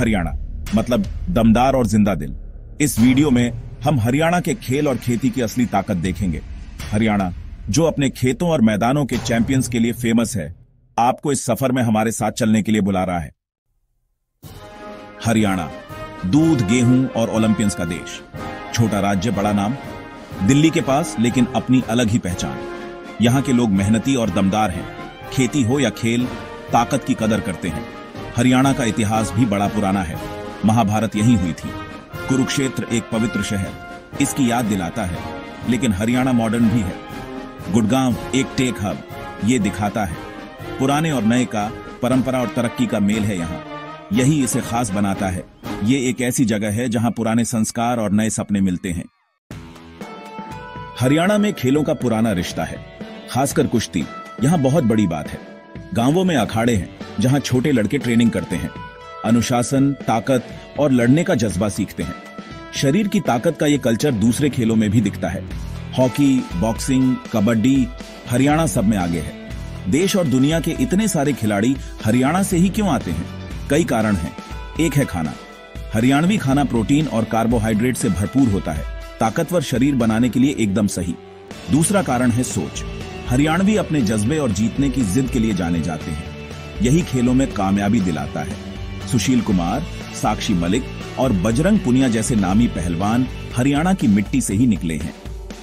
हरियाणा मतलब दमदार और जिंदा दिल। इस वीडियो में हम हरियाणा के खेल और खेती की असली ताकत देखेंगे। हरियाणा जो अपने खेतों और मैदानों के चैंपियंस के लिए फेमस है, आपको इस सफर में हमारे साथ चलने के लिए बुला रहा है। हरियाणा दूध, गेहूं और ओलंपियंस का देश। छोटा राज्य, बड़ा नाम। दिल्ली के पास, लेकिन अपनी अलग ही पहचान। यहां के लोग मेहनती और दमदार हैं। खेती हो या खेल, ताकत की कदर करते हैं। हरियाणा का इतिहास भी बड़ा पुराना है। महाभारत यहीं हुई थी। कुरुक्षेत्र एक पवित्र शहर इसकी याद दिलाता है, लेकिन हरियाणा मॉडर्न भी है। गुड़गांव एक टेक हब ये दिखाता है पुराने और नए का, परंपरा और तरक्की का मेल है यहाँ। यही इसे खास बनाता है। ये एक ऐसी जगह है जहां पुराने संस्कार और नए सपने मिलते हैं। हरियाणा में खेलों का पुराना रिश्ता है, खासकर कुश्ती यहां बहुत बड़ी बात है। गांवों में अखाड़े हैं जहां छोटे लड़के ट्रेनिंग करते हैं। अनुशासन, ताकत और लड़ने का जज्बा सीखते हैं। शरीर की ताकत का ये कल्चर दूसरे खेलों में भी दिखता है। हॉकी, बॉक्सिंग, कबड्डी, हरियाणा सब में आगे है। देश और दुनिया के इतने सारे खिलाड़ी हरियाणा से ही क्यों आते हैं? कई कारण हैं। एक है खाना। हरियाणवी खाना प्रोटीन और कार्बोहाइड्रेट से भरपूर होता है, ताकतवर शरीर बनाने के लिए एकदम सही। दूसरा कारण है सोच। हरियाणवी अपने जज्बे और जीतने की जिद के लिए जाने जाते हैं। यही खेलों में कामयाबी दिलाता है। सुशील कुमार, साक्षी मलिक और बजरंग पुनिया जैसे नामी पहलवान हरियाणा की मिट्टी से ही निकले हैं।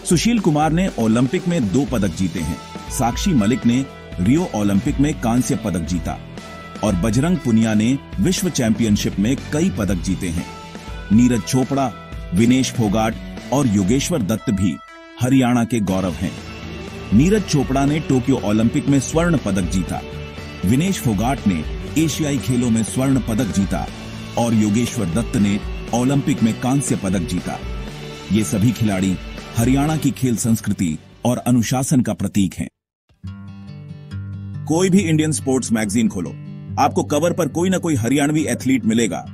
सुशील कुमार ने ओलंपिक में 2 पदक जीते हैं। साक्षी मलिक ने रियो ओलंपिक में कांस्य पदक जीता और बजरंग पुनिया ने विश्व चैंपियनशिप में कई पदक जीते हैं। नीरज चोपड़ा, विनेश फोगाट और योगेश्वर दत्त भी हरियाणा के गौरव हैं। नीरज चोपड़ा ने टोक्यो ओलंपिक में स्वर्ण पदक जीता, विनेश फोगाट ने एशियाई खेलों में स्वर्ण पदक जीता और योगेश्वर दत्त ने ओलंपिक में कांस्य पदक जीता। ये सभी खिलाड़ी हरियाणा की खेल संस्कृति और अनुशासन का प्रतीक हैं। कोई भी इंडियन स्पोर्ट्स मैगजीन खोलो, आपको कवर पर कोई ना कोई हरियाणवी एथलीट मिलेगा।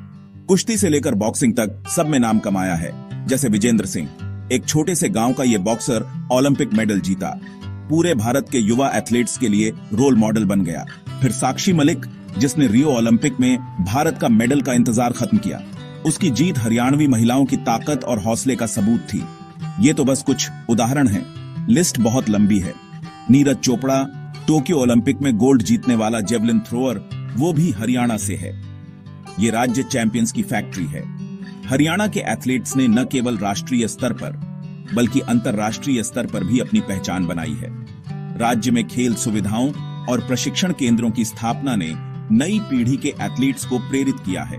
कुश्ती से लेकर बॉक्सिंग तक सब में नाम कमाया है। जैसे विजेंद्र सिंह, एक छोटे से गांव का ये बॉक्सर ओलंपिक मेडल जीता, पूरे भारत के युवा एथलीट्स के लिए रोल मॉडल बन गया। फिर साक्षी मलिक, जिसने रियो ओलंपिक में भारत का मेडल का इंतजार खत्म किया। उसकी जीत हरियाणवी महिलाओं की ताकत और हौसले का सबूत थी। ये तो बस कुछ उदाहरण हैं, लिस्ट बहुत लंबी है। नीरज चोपड़ा, टोक्यो ओलंपिक में गोल्ड जीतने वाला जेवलिन थ्रोअर, वो भी हरियाणा से है। ये राज्य चैंपियंस की फैक्ट्री है। हरियाणा के एथलीट्स ने न केवल राष्ट्रीय स्तर पर बल्कि अंतर्राष्ट्रीय स्तर पर भी अपनी पहचान बनाई है। राज्य में खेल सुविधाओं और प्रशिक्षण केंद्रों की स्थापना ने नई पीढ़ी के एथलीट्स को प्रेरित किया है।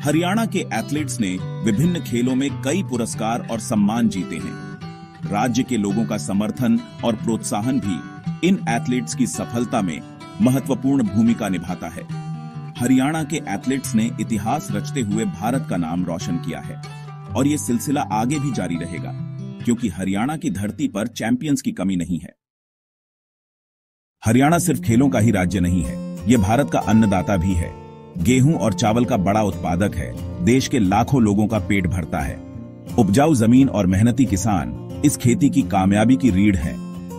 हरियाणा के एथलीट्स ने विभिन्न खेलों में कई पुरस्कार और सम्मान जीते हैं। राज्य के लोगों का समर्थन और प्रोत्साहन भी इन एथलीट्स की सफलता में महत्वपूर्ण भूमिका निभाता है। हरियाणा के एथलीट्स ने इतिहास रचते हुए भारत का नाम रोशन किया है और ये सिलसिला आगे भी जारी रहेगा, क्योंकि हरियाणा की धरती पर चैंपियंस की कमी नहीं है। हरियाणा सिर्फ खेलों का ही राज्य नहीं है, ये भारत का अन्नदाता भी है। गेहूं और चावल का बड़ा उत्पादक है। देश के लाखों लोगों का पेट भरता है। उपजाऊ जमीन और मेहनती किसान इस खेती की कामयाबी की रीढ़ है।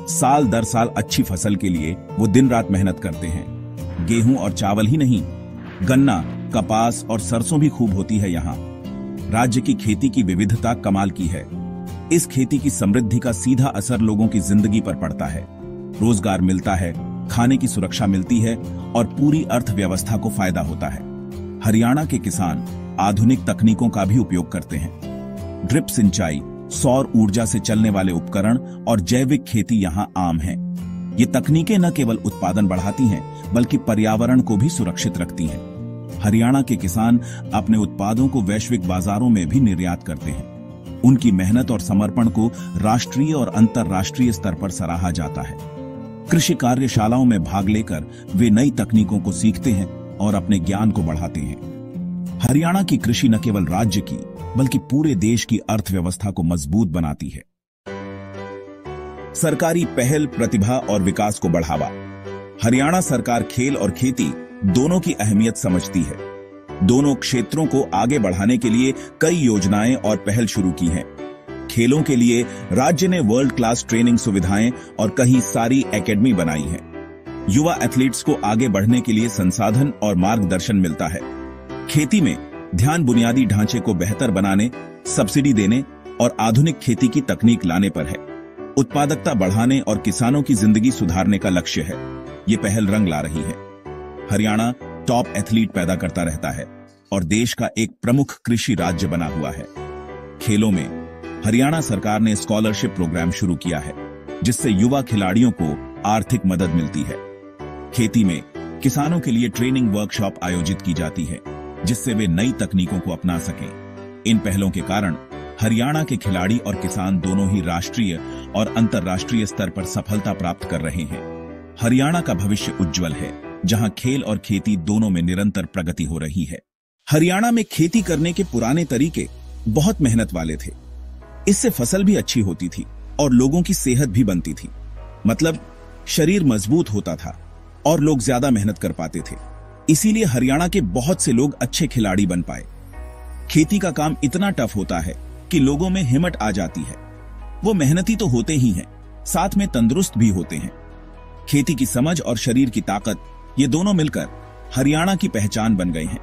साल दर साल अच्छी फसल के लिए वो दिन रात मेहनत करते हैं। गेहूं और चावल ही नहीं, गन्ना, कपास और सरसों भी खूब होती है यहाँ। राज्य की खेती की विविधता कमाल की है। इस खेती की समृद्धि का सीधा असर लोगों की जिंदगी पर पड़ता है। रोजगार मिलता है, खाने की सुरक्षा मिलती है और पूरी अर्थव्यवस्था को फायदा होता है। हरियाणा के किसान आधुनिक तकनीकों का भी उपयोग करते हैं। ड्रिप सिंचाई, सौर ऊर्जा से चलने वाले उपकरण और जैविक खेती यहाँ आम है। ये तकनीकें न केवल उत्पादन बढ़ाती हैं, बल्कि पर्यावरण को भी सुरक्षित रखती हैं। हरियाणा के किसान अपने उत्पादों को वैश्विक बाजारों में भी निर्यात करते हैं। उनकी मेहनत और समर्पण को राष्ट्रीय और अंतर्राष्ट्रीय स्तर पर सराहा जाता है। कृषि कार्यशालाओं में भाग लेकर वे नई तकनीकों को सीखते हैं और अपने ज्ञान को बढ़ाते हैं। हरियाणा की कृषि न केवल राज्य की बल्कि पूरे देश की अर्थव्यवस्था को मजबूत बनाती है। सरकारी पहल, प्रतिभा और विकास को बढ़ावा। हरियाणा सरकार खेल और खेती दोनों की अहमियत समझती है। दोनों क्षेत्रों को आगे बढ़ाने के लिए कई योजनाएं और पहल शुरू की हैं। खेलों के लिए राज्य ने वर्ल्ड क्लास ट्रेनिंग सुविधाएं और कई सारी एकेडमी बनाई हैं। युवा एथलीट्स को आगे बढ़ने के लिए संसाधन और मार्गदर्शन मिलता है। खेती में ध्यान बुनियादी ढांचे को बेहतर बनाने, सब्सिडी देने और आधुनिक खेती की तकनीक लाने पर है। उत्पादकता बढ़ाने और किसानों की जिंदगी सुधारने का लक्ष्य है। ये पहल रंग ला रही है। हरियाणा टॉप एथलीट पैदा करता रहता है और देश का एक प्रमुख कृषि राज्य बना हुआ है। खेलों में हरियाणा सरकार ने स्कॉलरशिप प्रोग्राम शुरू किया है, जिससे युवा खिलाड़ियों को आर्थिक मदद मिलती है। खेती में किसानों के लिए ट्रेनिंग वर्कशॉप आयोजित की जाती है, जिससे वे नई तकनीकों को अपना सकें। इन पहलों के कारण हरियाणा के खिलाड़ी और किसान दोनों ही राष्ट्रीय और अंतर्राष्ट्रीय स्तर पर सफलता प्राप्त कर रहे हैं। हरियाणा का भविष्य उज्जवल है, जहां खेल और खेती दोनों में निरंतर प्रगति हो रही है। हरियाणा में खेती करने के पुराने तरीके बहुत मेहनत वाले थे। इससे फसल भी अच्छी होती थी और लोगों की सेहत भी बनती थी। मतलब शरीर मजबूत होता था और लोग ज्यादा मेहनत कर पाते थे। इसीलिए हरियाणा के बहुत से लोग अच्छे खिलाड़ी बन पाए। खेती का काम इतना टफ होता है कि लोगों में हिम्मत आ जाती है। वो मेहनती तो होते ही हैं, साथ में तंदुरुस्त भी होते हैं। खेती की समझ और शरीर की ताकत, ये दोनों मिलकर हरियाणा की पहचान बन गए हैं।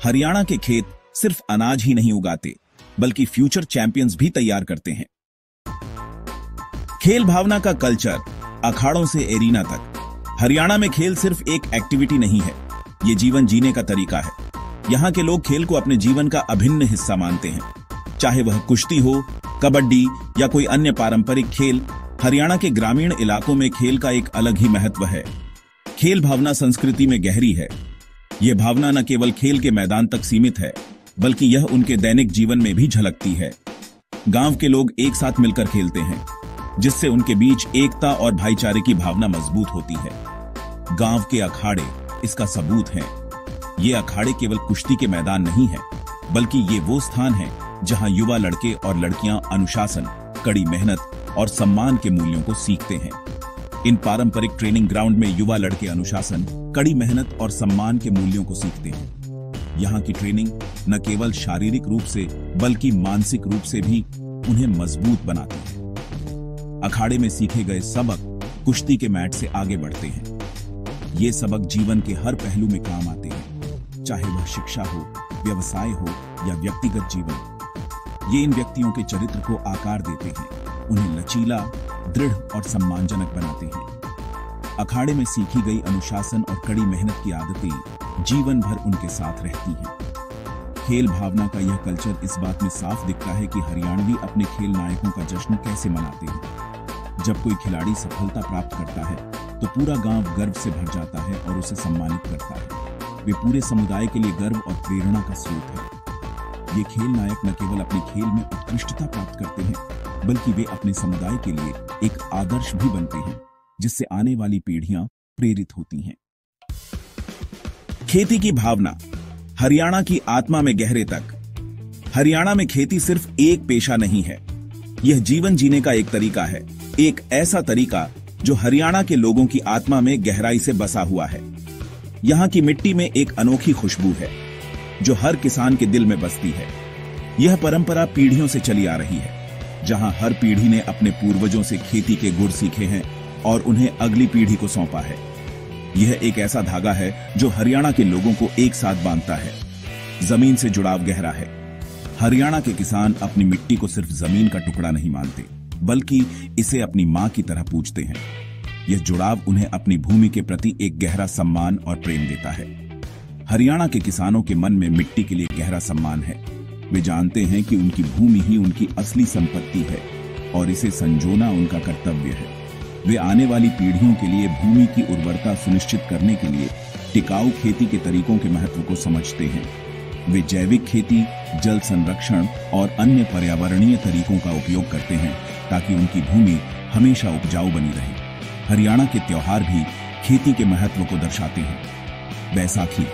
हरियाणा के खेत सिर्फ अनाज ही नहीं उगाते, बल्कि फ्यूचर चैंपियंस भी तैयार करते हैं। खेल भावना का कल्चर, अखाड़ों से एरिना तक। हरियाणा में खेल सिर्फ एक एक्टिविटी नहीं है, ये जीवन जीने का तरीका है। यहाँ के लोग खेल को अपने जीवन का अभिन्न हिस्सा मानते हैं। चाहे वह कुश्ती हो, कबड्डी या कोई अन्य पारंपरिक खेल, हरियाणा के ग्रामीण इलाकों में खेल का एक अलग ही महत्व है। खेल भावना संस्कृति में गहरी है। यह भावना न केवल खेल के मैदान तक सीमित है, बल्कि यह उनके दैनिक जीवन में भी झलकती है। गांव के लोग एक साथ मिलकर खेलते हैं, जिससे उनके बीच एकता और भाईचारे की भावना मजबूत होती है। गांव के अखाड़े इसका सबूत हैं। ये अखाड़े केवल कुश्ती के मैदान नहीं है, बल्कि ये वो स्थान है जहां युवा लड़के और लड़कियां अनुशासन, कड़ी मेहनत और सम्मान के मूल्यों को सीखते हैं। इन पारंपरिक ट्रेनिंग ग्राउंड में युवा लड़के अनुशासन, कड़ी मेहनत और सम्मान के मूल्यों को सीखते हैं। यहाँ की ट्रेनिंग न केवल शारीरिक रूप से, बल्कि मानसिक रूप से भी उन्हें मजबूत बनाती है। अखाड़े में सीखे गए सबक कुश्ती के मैट से आगे बढ़ते हैं। ये सबक जीवन के हर पहलू में काम आते हैं, चाहे वह शिक्षा हो, व्यवसाय हो या व्यक्तिगत जीवन। ये इन व्यक्तियों के चरित्र को आकार देते हैं, उन्हें लचीला, दृढ़ और सम्मानजनक बनाते हैं। अखाड़े में सीखी गई अनुशासन और कड़ी मेहनत की आदतें जीवन भर उनके साथ रहती हैं। खेल भावना का यह कल्चर इस बात में साफ दिखता है कि हरियाणवी अपने खेल नायकों का जश्न कैसे मनाते हैं। जब कोई खिलाड़ी सफलता प्राप्त करता है, तो पूरा गांव गर्व से भर जाता है और उसे सम्मानित करता है। वे पूरे समुदाय के लिए गर्व और प्रेरणा का स्रोत है। ये खेल नायक न केवल अपने खेल में उत्कृष्टता प्राप्त करते हैं, बल्कि वे अपने समुदाय के लिए एक आदर्श भी बनते हैं, जिससे आने वाली पीढ़ियां प्रेरित होती हैं। खेती की भावना हरियाणा की आत्मा में गहरे तक। हरियाणा में खेती सिर्फ एक पेशा नहीं है, यह जीवन जीने का एक तरीका है। एक ऐसा तरीका जो हरियाणा के लोगों की आत्मा में गहराई से बसा हुआ है। यहाँ की मिट्टी में एक अनोखी खुशबू है, जो हर किसान के दिल में बसती है। यह परंपरा पीढ़ियों से चली आ रही है, जहां हर पीढ़ी ने अपने पूर्वजों से खेती के गुर सीखे हैं और उन्हें अगली पीढ़ी को सौंपा है। यह एक ऐसा धागा है जो हरियाणा के लोगों को एक साथ बांधता है। जमीन से जुड़ाव गहरा है। हरियाणा के किसान अपनी मिट्टी को सिर्फ जमीन का टुकड़ा नहीं मानते, बल्कि इसे अपनी मां की तरह पूजते हैं। यह जुड़ाव उन्हें अपनी भूमि के प्रति एक गहरा सम्मान और प्रेम देता है। हरियाणा के किसानों के मन में मिट्टी के लिए गहरा सम्मान है। वे जानते हैं कि उनकी भूमि ही उनकी असली संपत्ति है और इसे संजोना उनका कर्तव्य है। वे आने वाली पीढ़ियों के लिए भूमि की उर्वरता सुनिश्चित करने के लिए टिकाऊ खेती के तरीकों के महत्व को समझते हैं। वे जैविक खेती, जल संरक्षण और अन्य पर्यावरणीय तरीकों का उपयोग करते हैं, ताकि उनकी भूमि हमेशा उपजाऊ बनी रहे। हरियाणा के त्योहार भी खेती के महत्व को दर्शाते हैं। बैसाखी,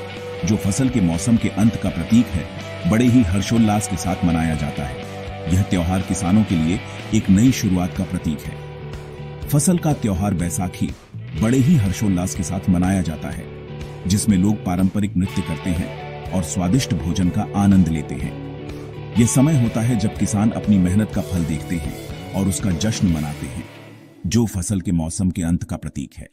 जो फसल के मौसम के अंत का प्रतीक है, बड़े ही हर्षोल्लास के साथ मनाया जाता है। यह त्योहार किसानों के लिए एक नई शुरुआत का प्रतीक है। फसल का त्योहार बैसाखी बड़े ही हर्षोल्लास के साथ मनाया जाता है, जिसमें लोग पारंपरिक नृत्य करते हैं और स्वादिष्ट भोजन का आनंद लेते हैं। यह समय होता है जब किसान अपनी मेहनत का फल देखते हैं और उसका जश्न मनाते हैं, जो फसल के मौसम के अंत का प्रतीक है।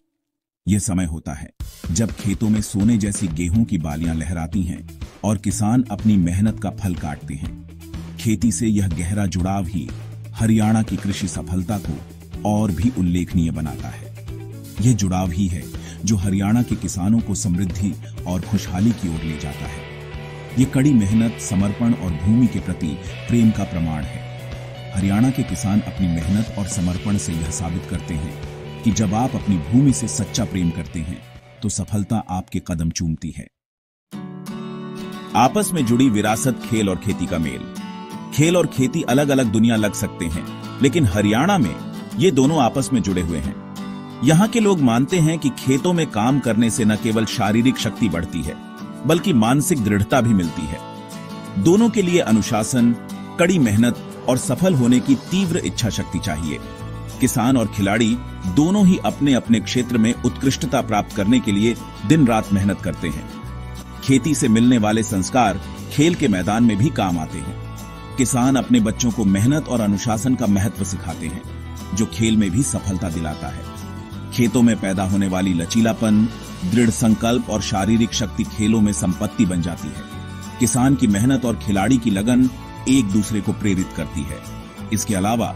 यह समय होता है जब खेतों में सोने जैसी गेहूं की बालियां लहराती हैं और किसान अपनी मेहनत का फल काटते हैं। खेती से यह गहरा जुड़ाव ही हरियाणा की कृषि सफलता को और भी उल्लेखनीय बनाता है। यह जुड़ाव ही है जो हरियाणा के किसानों को समृद्धि और खुशहाली की ओर ले जाता है। ये कड़ी मेहनत, समर्पण और भूमि के प्रति प्रेम का प्रमाण है। हरियाणा के किसान अपनी मेहनत और समर्पण से यह साबित करते हैं कि जब आप अपनी भूमि से सच्चा प्रेम करते हैं तो सफलता आपके कदम चूमती है। आपस में जुड़ी विरासत, खेल और खेती का मेल। खेल और खेती अलग अलग दुनिया लग सकते हैं, लेकिन हरियाणा में ये दोनों आपस में जुड़े हुए हैं। यहाँ के लोग मानते हैं कि खेतों में काम करने से न केवल शारीरिक शक्ति बढ़ती है, बल्कि मानसिक दृढ़ता भी मिलती है। दोनों के लिए अनुशासन, कड़ी मेहनत और सफल होने की तीव्र इच्छा शक्ति चाहिए। किसान और खिलाड़ी दोनों ही अपने अपने क्षेत्र में उत्कृष्टता प्राप्त करने के लिए दिन रात मेहनत करते हैं। खेती से मिलने वाले संस्कार खेल के मैदान में भी काम आते हैं। किसान अपने बच्चों को मेहनत और अनुशासन का महत्व सिखाते हैं, जो खेल में भी सफलता दिलाता है। खेतों में पैदा होने वाली लचीलापन, दृढ़ संकल्प और शारीरिक शक्ति खेलों में संपत्ति बन जाती है। किसान की मेहनत और खिलाड़ी की लगन एक दूसरे को प्रेरित करती है। इसके अलावा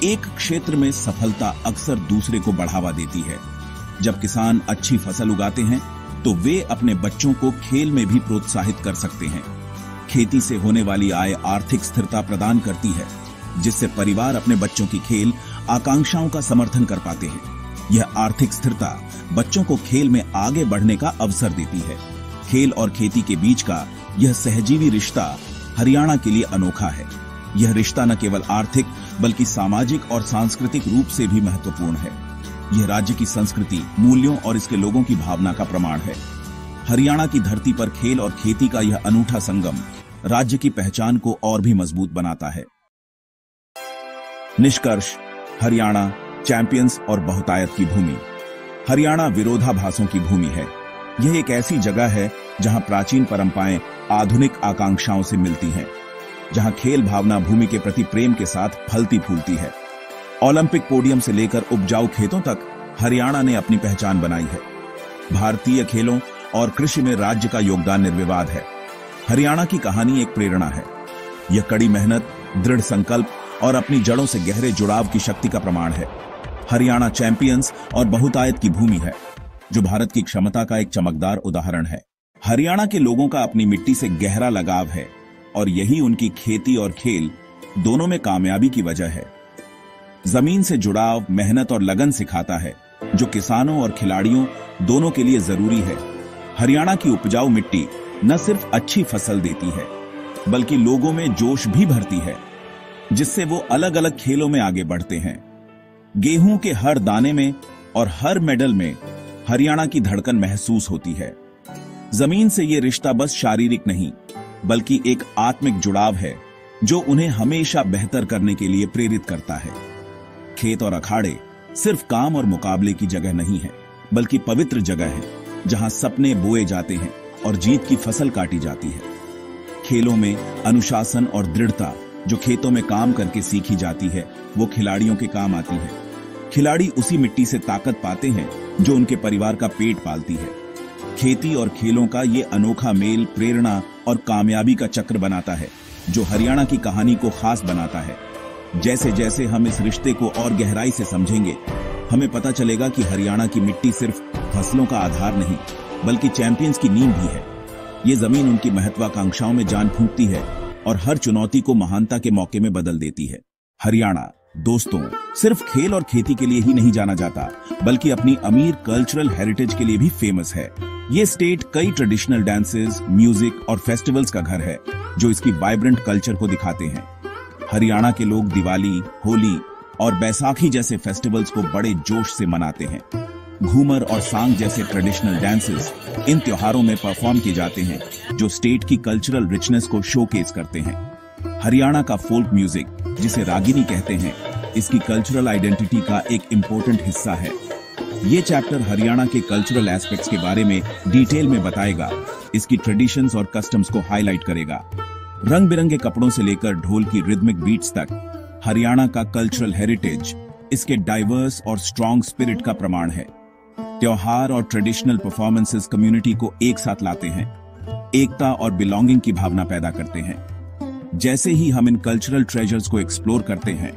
एक क्षेत्र में सफलता अक्सर दूसरे को बढ़ावा देती है। जब किसान अच्छी फसल उगाते हैं तो वे अपने बच्चों को खेल में भी प्रोत्साहित कर सकते हैं। खेती से होने वाली आय आर्थिक स्थिरता प्रदान करती है, जिससे परिवार अपने बच्चों की खेल आकांक्षाओं का समर्थन कर पाते हैं। यह आर्थिक स्थिरता बच्चों को खेल में आगे बढ़ने का अवसर देती है। खेल और खेती के बीच का यह सहजीवी रिश्ता हरियाणा के लिए अनोखा है। यह रिश्ता न केवल आर्थिक बल्कि सामाजिक और सांस्कृतिक रूप से भी महत्वपूर्ण है। यह राज्य की संस्कृति, मूल्यों और इसके लोगों की भावना का प्रमाण है। हरियाणा की धरती पर खेल और खेती का यह अनूठा संगम राज्य की पहचान को और भी मजबूत बनाता है। निष्कर्ष, हरियाणा चैंपियंस और बहुतायत की भूमि। हरियाणा विरोधाभासों की भूमि है। यह एक ऐसी जगह है जहां प्राचीन परंपराएं आधुनिक आकांक्षाओं से मिलती हैं, जहां खेल भावना भूमि के प्रति प्रेम के साथ फलती फूलती है। ओलंपिक पोडियम से लेकर उपजाऊ खेतों तक हरियाणा ने अपनी पहचान बनाई है। भारतीय खेलों और कृषि में राज्य का योगदान निर्विवाद है। हरियाणा की कहानी एक प्रेरणा है। यह कड़ी मेहनत, दृढ़ संकल्प और अपनी जड़ों से गहरे जुड़ाव की शक्ति का प्रमाण है। हरियाणा चैंपियंस और बहुतायत की भूमि है, जो भारत की क्षमता का एक चमकदार उदाहरण है। हरियाणा के लोगों का अपनी मिट्टी से गहरा लगाव है और यही उनकी खेती और खेल दोनों में कामयाबी की वजह है। जमीन से जुड़ाव, मेहनत और लगन सिखाता है, जो किसानों और खिलाड़ियों दोनों के लिए जरूरी है। हरियाणा की उपजाऊ मिट्टी न सिर्फ अच्छी फसल देती है, बल्कि लोगों में जोश भी भरती है, जिससे वो अलग अलग खेलों में आगे बढ़ते हैं। गेहूं के हर दाने में और हर मेडल में हरियाणा की धड़कन महसूस होती है। जमीन से ये रिश्ता बस शारीरिक नहीं, बल्कि एक आत्मिक जुड़ाव है, जो उन्हें हमेशा बेहतर करने के लिए प्रेरित करता है। खेत और अखाड़े सिर्फ काम और मुकाबले की जगह नहीं है, बल्कि पवित्र जगह है, जहां सपने बोए जाते हैं और जीत की फसल काटी जाती है। खेलों में अनुशासन और दृढ़ता, जो खेतों में काम करके सीखी जाती है, वो खिलाड़ियों के काम आती है। खिलाड़ी उसी मिट्टी से ताकत पाते हैं जो उनके परिवार का पेट पालती है। खेती और खेलों का ये अनोखा मेल प्रेरणा और कामयाबी का चक्र बनाता है, जो हरियाणा की कहानी को खास बनाता है। जैसे जैसे हम इस रिश्ते को और गहराई से समझेंगे, हमें पता चलेगा कि हरियाणा की मिट्टी सिर्फ फसलों का आधार नहीं, बल्कि चैंपियंस की नींव भी है। ये जमीन उनकी महत्वाकांक्षाओं में जान फूंकती है और हर चुनौती को महानता के मौके में बदल देती है। हरियाणा, दोस्तों, सिर्फ खेल और खेती के लिए ही नहीं जाना जाता, बल्कि अपनी अमीर कल्चरल हेरिटेज के लिए भी फेमस है। ये स्टेट कई ट्रेडिशनल डांसेस, म्यूजिक और फेस्टिवल्स का घर है, जो इसकी वाइब्रेंट कल्चर को दिखाते हैं। हरियाणा के लोग दिवाली, होली और बैसाखी जैसे फेस्टिवल्स को बड़े जोश से मनाते हैं। घूमर और सांग जैसे ट्रेडिशनल डांसेस इन त्योहारों में परफॉर्म किए जाते हैं, जो स्टेट की कल्चरल रिचनेस को शोकेस करते हैं। हरियाणा का फोल्क म्यूजिक, जिसे रागिनी कहते हैं, इसकी कल्चरल आइडेंटिटी का एक इम्पोर्टेंट हिस्सा है। ये चैप्टर हरियाणा के कल्चरल एस्पेक्ट्स के बारे में डिटेल में बताएगा, इसकी ट्रेडिशंस और कस्टम्स को हाईलाइट करेगा। रंग बिरंगे कपड़ों से लेकर ढोल की रिदमिक बीट्स तक हरियाणा का कल्चरल हेरिटेज इसके डाइवर्स और स्ट्रॉन्ग स्पिरिट का प्रमाण है। त्योहार और ट्रेडिशनल परफॉर्मेंसेस कम्युनिटी को एक साथ लाते हैं। एकता और बिलोंगिंग की भावना पैदा करते हैं। जैसे ही हम इन कल्चरल ट्रेजर्स को एक्सप्लोर करते हैं,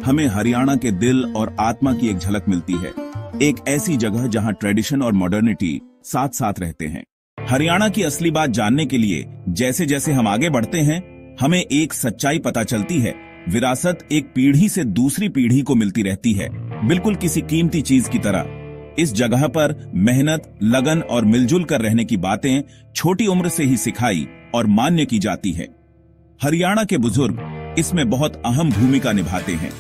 हमें हरियाणा के दिल और आत्मा की एक झलक मिलती है। एक ऐसी जगह जहां ट्रेडिशन और मॉडर्निटी साथ साथ रहते हैं। हरियाणा की असली बात जानने के लिए जैसे जैसे हम आगे बढ़ते हैं, हमें एक सच्चाई पता चलती है। विरासत एक पीढ़ी से दूसरी पीढ़ी को मिलती रहती है, बिल्कुल किसी कीमती चीज की तरह। इस जगह पर मेहनत, लगन और मिलजुल कर रहने की बातें छोटी उम्र से ही सिखाई और मान्य की जाती है। हरियाणा के बुजुर्ग इसमें बहुत अहम भूमिका निभाते हैं।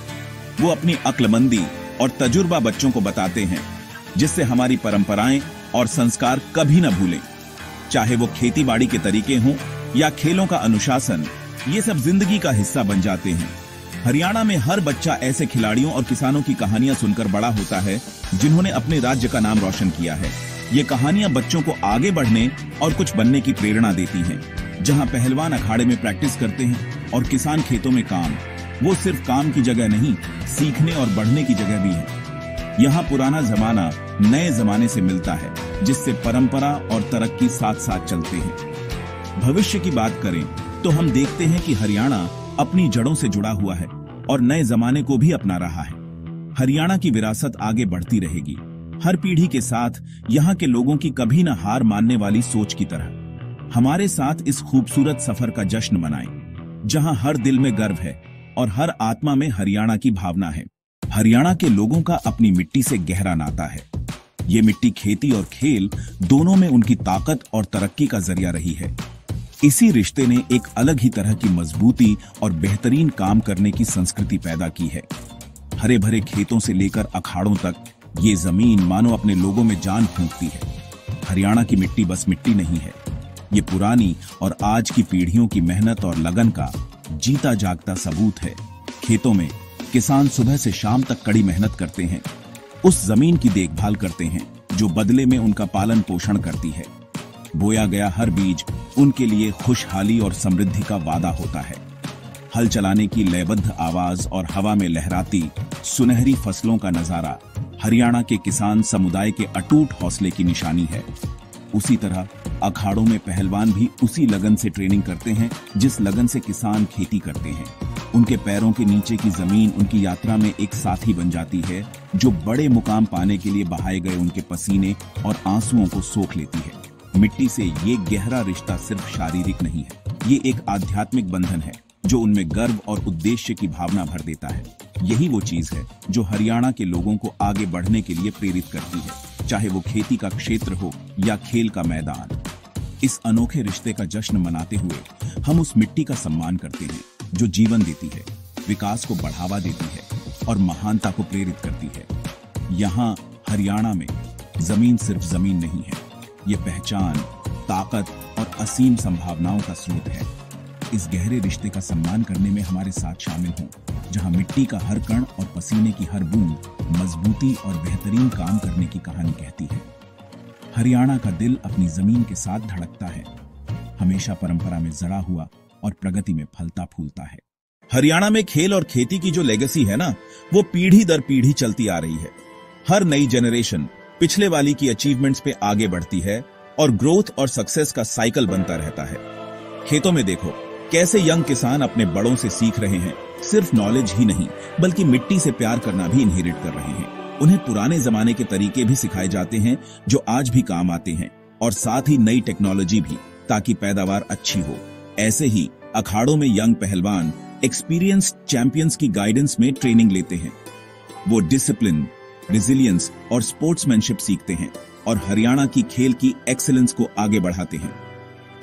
वो अपनी अक्लमंदी और तजुर्बा बच्चों को बताते हैं, जिससे हमारी परंपराएं और संस्कार कभी न भूलें। चाहे वो खेती बाड़ी के तरीके हों या खेलों का अनुशासन, ये सब जिंदगी का हिस्सा बन जाते हैं। हरियाणा में हर बच्चा ऐसे खिलाड़ियों और किसानों की कहानियां सुनकर बड़ा होता है, जिन्होंने अपने राज्य का नाम रोशन किया है। ये कहानियां बच्चों को आगे बढ़ने और कुछ बनने की प्रेरणा देती हैं। जहां पहलवान अखाड़े में प्रैक्टिस करते हैं और किसान खेतों में काम, वो सिर्फ काम की जगह नहीं, सीखने और बढ़ने की जगह भी है। यहाँ पुराना जमाना नए जमाने से मिलता है, जिससे परंपरा और तरक्की साथ साथ चलते हैं। भविष्य की बात करें तो हम देखते हैं कि हरियाणा अपनी जड़ों से जुड़ा हुआ है और नए जमाने को भी अपना रहा है। हरियाणा की विरासत आगे बढ़ती रहेगी, हर पीढ़ी के साथ यहाँ के लोगों की कभी न हार मानने वाली सोच की तरह। हमारे साथ इस खूबसूरत सफर का जश्न मनाएं, जहां हर दिल में गर्व है और हर आत्मा में हरियाणा की भावना है। हरियाणा के लोगों का अपनी मिट्टी से गहरा नाता है। ये मिट्टी खेती और खेल दोनों में उनकी ताकत और तरक्की का जरिया रही है। इसी रिश्ते ने एक अलग ही तरह की मजबूती और बेहतरीन काम करने की संस्कृति पैदा की है। हरे भरे खेतों से लेकर अखाड़ों तक ये जमीन मानो अपने लोगों में जान फूंकती है। हरियाणा की मिट्टी बस मिट्टी नहीं है, ये पुरानी और आज की पीढ़ियों की मेहनत और लगन का जीता जागता सबूत है। खेतों में किसान सुबह से शाम तक कड़ी मेहनत करते हैं, उस जमीन की देखभाल करते हैं जो बदले में उनका पालन पोषण करती है। बोया गया हर बीज उनके लिए खुशहाली और समृद्धि का वादा होता है। हल चलाने की लयबद्ध आवाज और हवा में लहराती सुनहरी फसलों का नजारा हरियाणा के किसान समुदाय के अटूट हौसले की निशानी है। उसी तरह अखाड़ों में पहलवान भी उसी लगन से ट्रेनिंग करते हैं जिस लगन से किसान खेती करते हैं। उनके पैरों के नीचे की जमीन उनकी यात्रा में एक साथी बन जाती है, जो बड़े मुकाम पाने के लिए बहाए गए उनके पसीने और आंसुओं को सोख लेती है। मिट्टी से ये गहरा रिश्ता सिर्फ शारीरिक नहीं है, ये एक आध्यात्मिक बंधन है जो उनमें गर्व और उद्देश्य की भावना भर देता है। यही वो चीज है जो हरियाणा के लोगों को आगे बढ़ने के लिए प्रेरित करती है, चाहे वो खेती का क्षेत्र हो या खेल का मैदान। इस अनोखे रिश्ते का जश्न मनाते हुए हम उस मिट्टी का सम्मान करते हैं जो जीवन देती है, विकास को बढ़ावा देती है और महानता को प्रेरित करती है। यहाँ हरियाणा में जमीन सिर्फ जमीन नहीं है, ये पहचान, ताकत और असीम संभावनाओं का स्रोत है। इस गहरे रिश्ते का सम्मान करने में हमारे साथ शामिल हों, जहां मिट्टी का हर कण और पसीने की हर बूंद मजबूती और बेहतरीन काम करने की कहानी कहती है। हरियाणा का दिल अपनी जमीन के साथ धड़कता है, हमेशा परंपरा में जड़ा हुआ और प्रगति में फलता फूलता है। हरियाणा में खेल और खेती की जो लेगेसी है ना, वो पीढ़ी दर पीढ़ी चलती आ रही है। हर नई जनरेशन पिछले वाली की अचीवमेंट्स पे आगे बढ़ती है और ग्रोथ और सक्सेस का साइकिल बनता रहता है। खेतों में देखो कैसे यंग किसान अपने बड़ों से सीख रहे हैं, सिर्फ नॉलेज ही नहीं बल्कि मिट्टी से प्यार करना भी इनहेरिट कर रहे हैं। उन्हें पुराने जमाने के तरीके भी सिखाए जाते हैं जो आज भी काम आते हैं, और साथ ही नई टेक्नोलॉजी भी, ताकि पैदावार अच्छी हो। ऐसे ही अखाड़ों में यंग पहलवान एक्सपीरियंस्ड चैंपियंस की गाइडेंस में ट्रेनिंग लेते हैं। वो डिसिप्लिन, रेजिलियंस और स्पोर्ट्समैनशिप सीखते हैं और हरियाणा की खेल की एक्सीलेंस को आगे बढ़ाते हैं।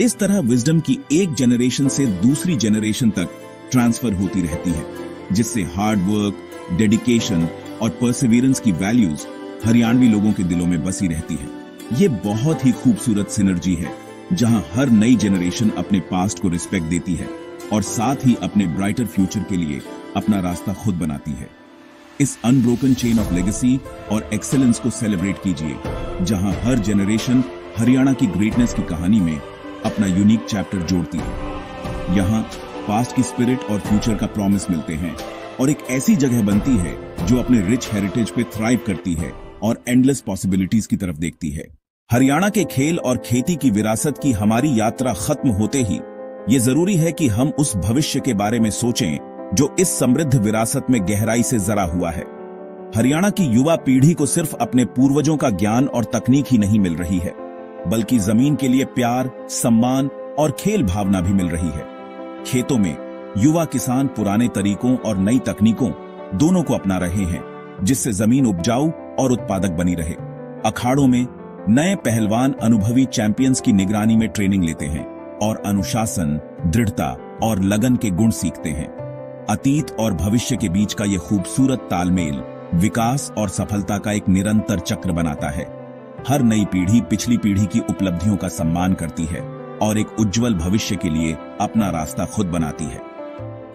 इस तरह विजडम की एक जनरेशन से दूसरी जनरेशन तक ट्रांसफर होती रहती है, जिससे हार्ड वर्क, डेडिकेशन और परसिवियरेंस की वैल्यूज हरियाणवी लोगों के दिलों में बसी रहती है। ये बहुत ही खूबसूरत सिनर्जी है, जहां हर नई जनरेशन अपने पास्ट को रिस्पेक्ट देती है और साथ ही अपने ब्राइटर फ्यूचर के लिए अपना रास्ता खुद बनाती है। इस अनब्रोकन चेन ऑफ लेगेसी और एक्सेलेंस को सेलिब्रेट कीजिए, जहां हर जनरेशन हरियाणा की ग्रेटनेस की कहानी में अपना यूनिक चैप्टर जोड़ती है। यहाँ पास्ट की स्पिरिट और फ्यूचर का प्रॉमिस मिलते हैं और एक ऐसी जगह बनती है जो अपने रिच हेरिटेज पे थ्राइव करती है और एंडलेस पॉसिबिलिटीज की तरफ देखती है। हरियाणा के खेल और खेती की विरासत की हमारी यात्रा खत्म होते ही ये जरूरी है कि हम उस भविष्य के बारे में सोचें जो इस समृद्ध विरासत में गहराई से जरा हुआ है। हरियाणा की युवा पीढ़ी को सिर्फ अपने पूर्वजों का ज्ञान और तकनीक ही नहीं मिल रही है, बल्कि जमीन के लिए प्यार, सम्मान और खेल भावना भी मिल रही है। खेतों में युवा किसान पुराने तरीकों और नई तकनीकों दोनों को अपना रहे हैं, जिससे जमीन उपजाऊ और उत्पादक बनी रहे। अखाड़ों में नए पहलवान अनुभवी चैंपियंस की निगरानी में ट्रेनिंग लेते हैं और अनुशासन, दृढ़ता और लगन के गुण सीखते हैं। अतीत और भविष्य के बीच का यह खूबसूरत तालमेल विकास और सफलता का एक निरंतर चक्र बनाता है। हर नई पीढ़ी पिछली पीढ़ी की उपलब्धियों का सम्मान करती है और एक उज्जवल भविष्य के लिए अपना रास्ता खुद बनाती है।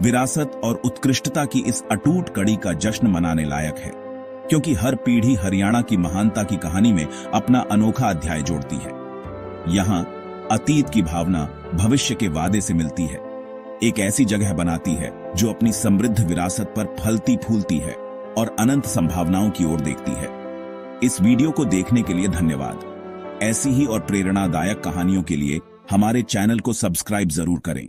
विरासत और उत्कृष्टता की इस अटूट कड़ी का जश्न मनाने लायक है, क्योंकि हर पीढ़ी हरियाणा की महानता की कहानी में अपना अनोखा अध्याय जोड़ती है। यहाँ अतीत की भावना भविष्य के वादे से मिलती है, एक ऐसी जगह बनाती है जो अपनी समृद्ध विरासत पर फलती फूलती है और अनंत संभावनाओं की ओर देखती है। इस वीडियो को देखने के लिए धन्यवाद। ऐसी ही और प्रेरणादायक कहानियों के लिए हमारे चैनल को सब्सक्राइब जरूर करें।